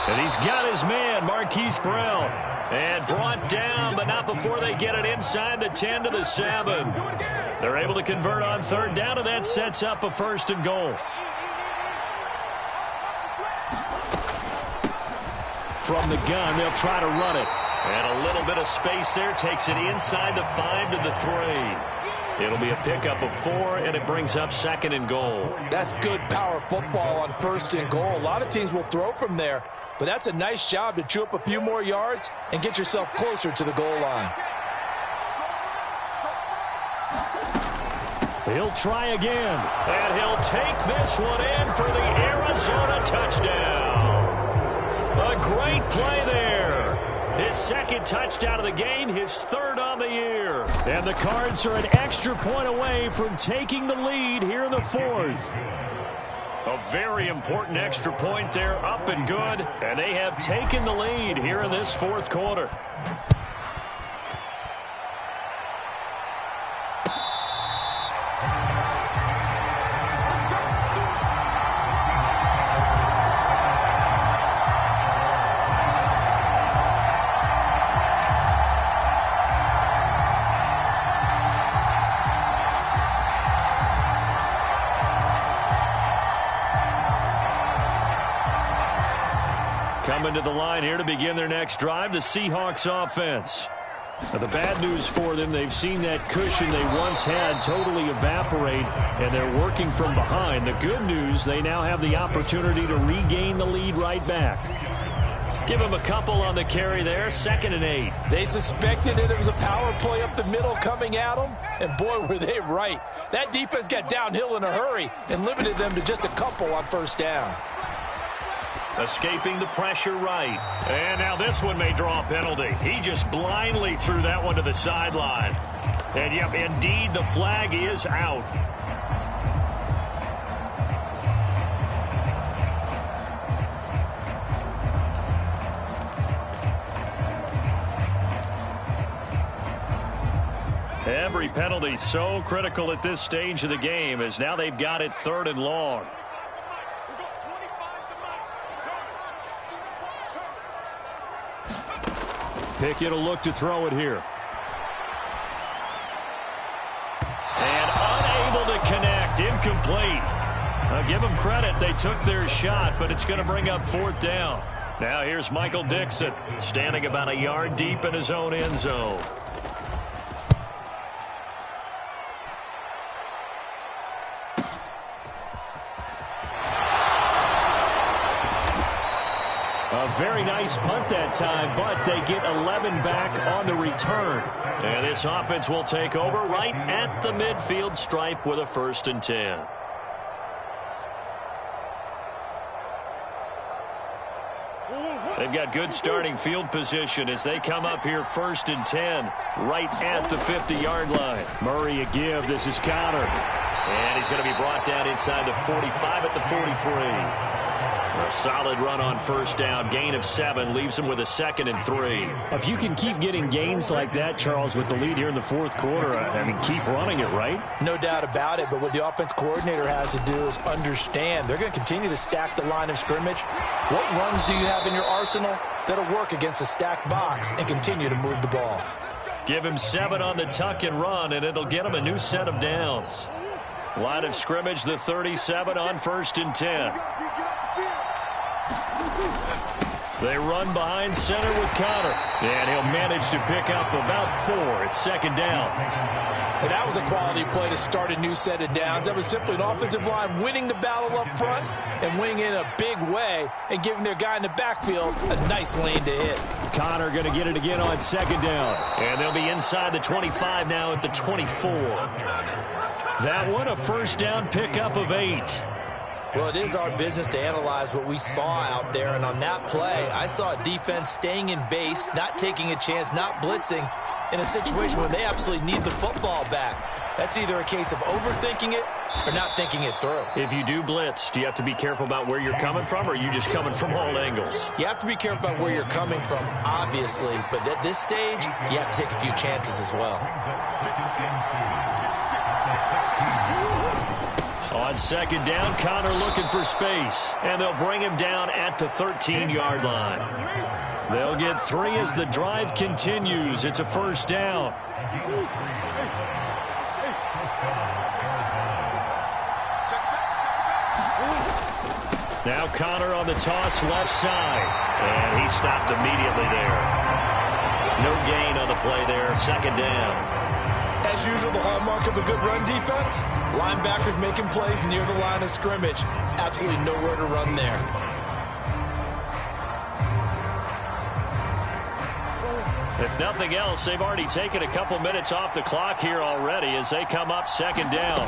And he's got his man, Marquise Brown. And brought down, but not before they get it inside the 10 to the 7. They're able to convert on third down, and that sets up a 1st and goal. From the gun, they'll try to run it. And a little bit of space there takes it inside the 5 to the 3. It'll be a pickup of 4, and it brings up 2nd and goal. That's good power football on 1st and goal. A lot of teams will throw from there, but that's a nice job to chew up a few more yards and get yourself closer to the goal line. He'll try again, and he'll take this one in for the Arizona touchdown. A great play there. His 2nd touchdown of the game, his 3rd on the year. And the Cards are an extra point away from taking the lead here in the 4th. A very important extra point there, up and good, and they have taken the lead here in this fourth quarter. Coming to the line here to begin their next drive, the Seahawks offense. Now, the bad news for them, they've seen that cushion they once had totally evaporate, and they're working from behind. The good news, they now have the opportunity to regain the lead right back. Give them a couple on the carry there, 2nd and 8. They suspected that it was a power play up the middle coming at them, and boy, were they right. That defense got downhill in a hurry and limited them to just a couple on first down. Escaping the pressure right. And now this one may draw a penalty. He just blindly threw that one to the sideline. And, yep, indeed, the flag is out. Every penalty so critical at this stage of the game, as now they've got it 3rd and long. Pickett will look to throw it here. And unable to connect. Incomplete. I'll give them credit. They took their shot, but it's going to bring up 4th down. Now here's Michael Dixon, standing about a yard deep in his own end zone. A very nice punt that time, but they get 11 back on the return. And this offense will take over right at the midfield stripe with a 1st and 10. They've got good starting field position as they come up here 1st and 10, right at the 50-yard line. Murray a give. This is Connor. And he's going to be brought down inside the 45 at the 43. A solid run on 1st down. Gain of 7 leaves him with a 2nd and 3. If you can keep getting gains like that, Charles, with the lead here in the 4th quarter, I mean, keep running it, right? No doubt about it, but what the offense coordinator has to do is understand they're going to continue to stack the line of scrimmage. What runs do you have in your arsenal that'll work against a stacked box and continue to move the ball? Give him 7 on the tuck and run, and it'll get him a new set of downs. Line of scrimmage, the 37 on 1st and 10. They run behind center with Connor. And he'll manage to pick up about 4. It's 2nd down. And that was a quality play to start a new set of downs. That was simply an offensive line winning the battle up front and winning in a big way and giving their guy in the backfield a nice lane to hit. Connor going to get it again on 2nd down. And they'll be inside the 25 now at the 24. That one a 1st down pickup of 8. Well, it is our business to analyze what we saw out there, and on that play, I saw a defense staying in base, not taking a chance, not blitzing, in a situation where they absolutely need the football back. That's either a case of overthinking it or not thinking it through. If you do blitz, do you have to be careful about where you're coming from, or are you just coming from all angles? You have to be careful about where you're coming from, obviously, but at this stage, you have to take a few chances as well. On 2nd down, Connor looking for space, and they'll bring him down at the 13-yard line. They'll get 3 as the drive continues. It's a 1st down. Now Connor on the toss left side, and he stopped immediately there. No gain on the play there, 2nd down. As usual, the hallmark of a good run defense, linebackers making plays near the line of scrimmage. Absolutely nowhere to run there. If nothing else, they've already taken a couple minutes off the clock here already as they come up 2nd down.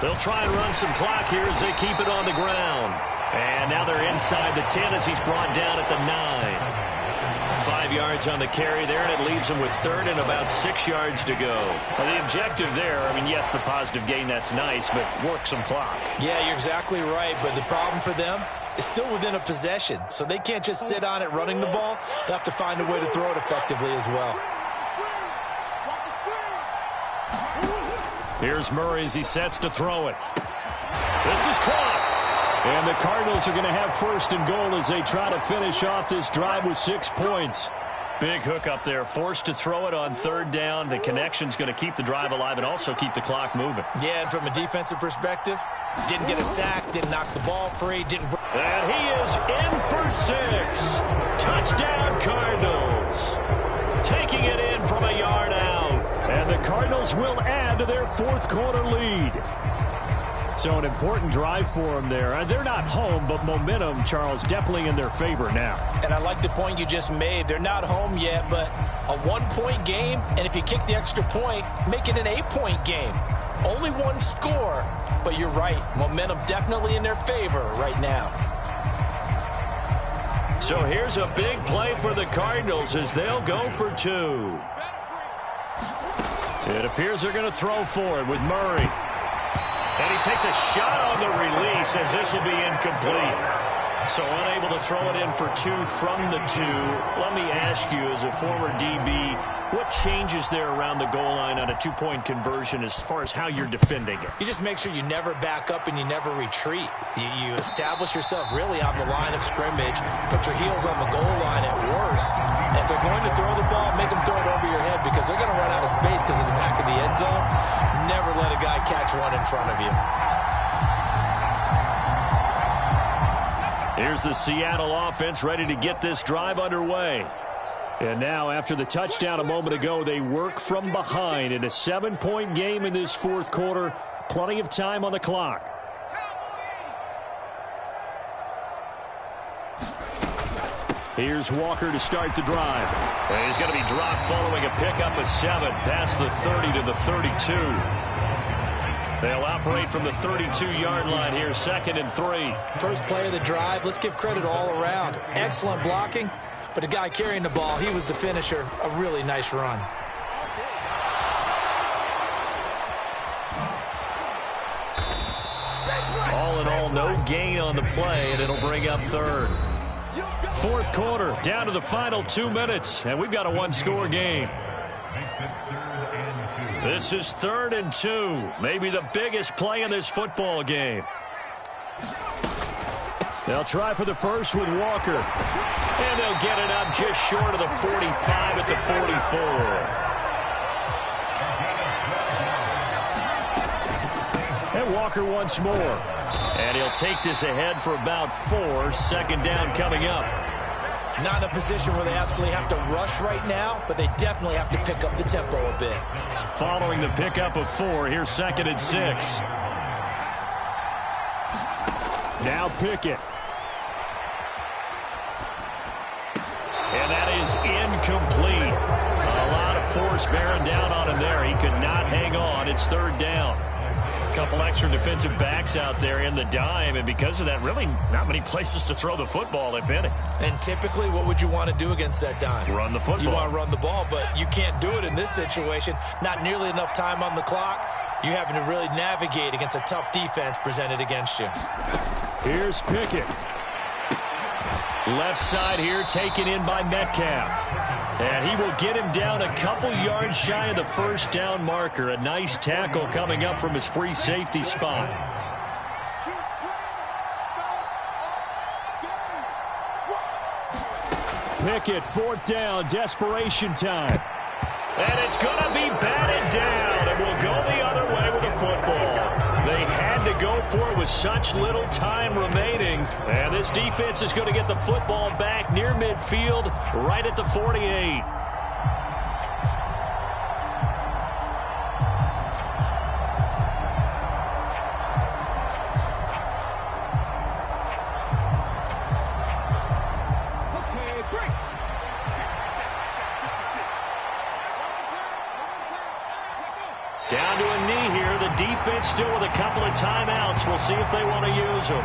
They'll try and run some clock here as they keep it on the ground. And now they're inside the 10 as he's brought down at the 9. 5 yards on the carry there, and it leaves them with third and about 6 yards to go. Well, the objective there, I mean, yes, the positive gain, that's nice, but work some clock. Yeah, you're exactly right, but the problem for them is still within a possession, so they can't just sit on it running the ball. They'll have to find a way to throw it effectively as well. Here's Murray as he sets to throw it. This is caught. And the Cardinals are going to have first and goal as they try to finish off this drive with 6 points. Big hook up there, forced to throw it on third down. The connection's going to keep the drive alive and also keep the clock moving. Yeah, and from a defensive perspective, didn't get a sack, didn't knock the ball free, didn't... And he is in for 6. Touchdown, Cardinals. Taking it in from a yard out. And the Cardinals will add to their fourth quarter lead. So an important drive for them there. They're not home, but momentum, Charles, definitely in their favor now. And I like the point you just made. They're not home yet, but a 1-point game, and if you kick the extra point, make it an 8-point game. Only one score, but you're right. Momentum definitely in their favor right now. So here's a big play for the Cardinals as they'll go for 2. It appears they're going to throw for it with Murray. And he takes a shot on the release as this will be incomplete. So unable to throw it in for 2 from the 2. Let me ask you, as a former DB, what changes there around the goal line on a 2-point conversion as far as how you're defending it? You just make sure you never back up and you never retreat. You establish yourself really on the line of scrimmage, put your heels on the goal line at worst. And if they're going to throw the ball, make them throw it over your head because they're going to run out of space because of the back of the end zone. Never let a guy catch one in front of you. Here's the Seattle offense ready to get this drive underway. And now, after the touchdown a moment ago, they work from behind in a 7-point game in this fourth quarter. Plenty of time on the clock. Here's Walker to start the drive. And he's going to be dropped following a pickup of 7 past the 30 to the 32. They'll operate from the 32-yard line here, 2nd and 3. First play of the drive, let's give credit all around. Excellent blocking, but the guy carrying the ball, he was the finisher. A really nice run. All in all, no gain on the play, and it'll bring up third. Fourth quarter, down to the final 2 minutes, and we've got a 1-score game. This is 3rd and 2, maybe the biggest play in this football game. They'll try for the first with Walker. And they'll get it up just short of the 45 at the 44. And Walker once more. And he'll take this ahead for about 4. 2nd down coming up. Not in a position where they absolutely have to rush right now, but they definitely have to pick up the tempo a bit. Following the pickup of 4, here's 2nd and 6. Now Pickett. And that is incomplete. A lot of force bearing down on him there. He could not hang on. It's 3rd down. A couple extra defensive backs out there in the dime, and because of that, really not many places to throw the football, if any. And typically, what would you want to do against that dime? Run the football. You want to run the ball, but you can't do it in this situation. Not nearly enough time on the clock. You're having to really navigate against a tough defense presented against you. Here's Pickett. Left side here taken in by Metcalf. And he will get him down a couple yards shy of the first down marker. A nice tackle coming up from his free safety spot. Pickett, 4th down, desperation time. And it's going to be batted down, and we'll go the other way with the football. They had to go for it with such little time remaining. And this defense is going to get the football back near midfield, right at the 48. Down to a knee here. The defense still with a couple of timeouts. We'll see if they want to use them.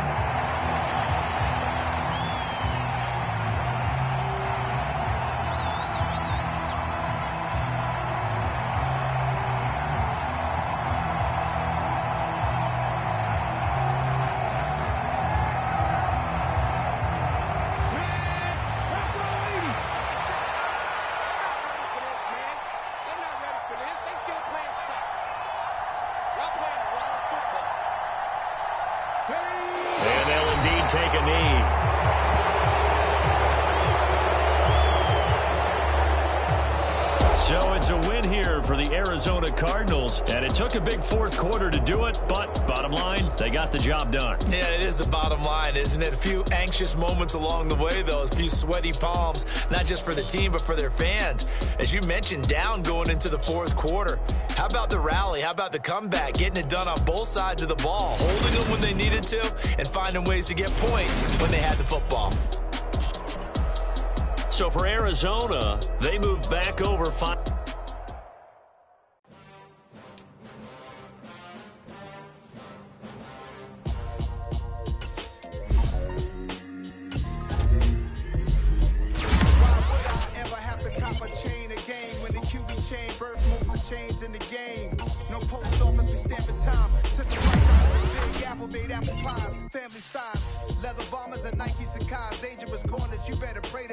It's a win here for the Arizona Cardinals, and it took a big fourth quarter to do it, but bottom line, they got the job done. Yeah, it is the bottom line, isn't it? A few anxious moments along the way, though, a few sweaty palms, not just for the team, but for their fans. As you mentioned, down going into the fourth quarter. How about the rally? How about the comeback? Getting it done on both sides of the ball, holding them when they needed to, and finding ways to get points when they had the football. So for Arizona, they move back over 5. Chains in the game. No post office, we stamping time. Took the right big apple, made apple pies. Family size. Leather bombers and Nike Sacai's. Dangerous corners, you better pray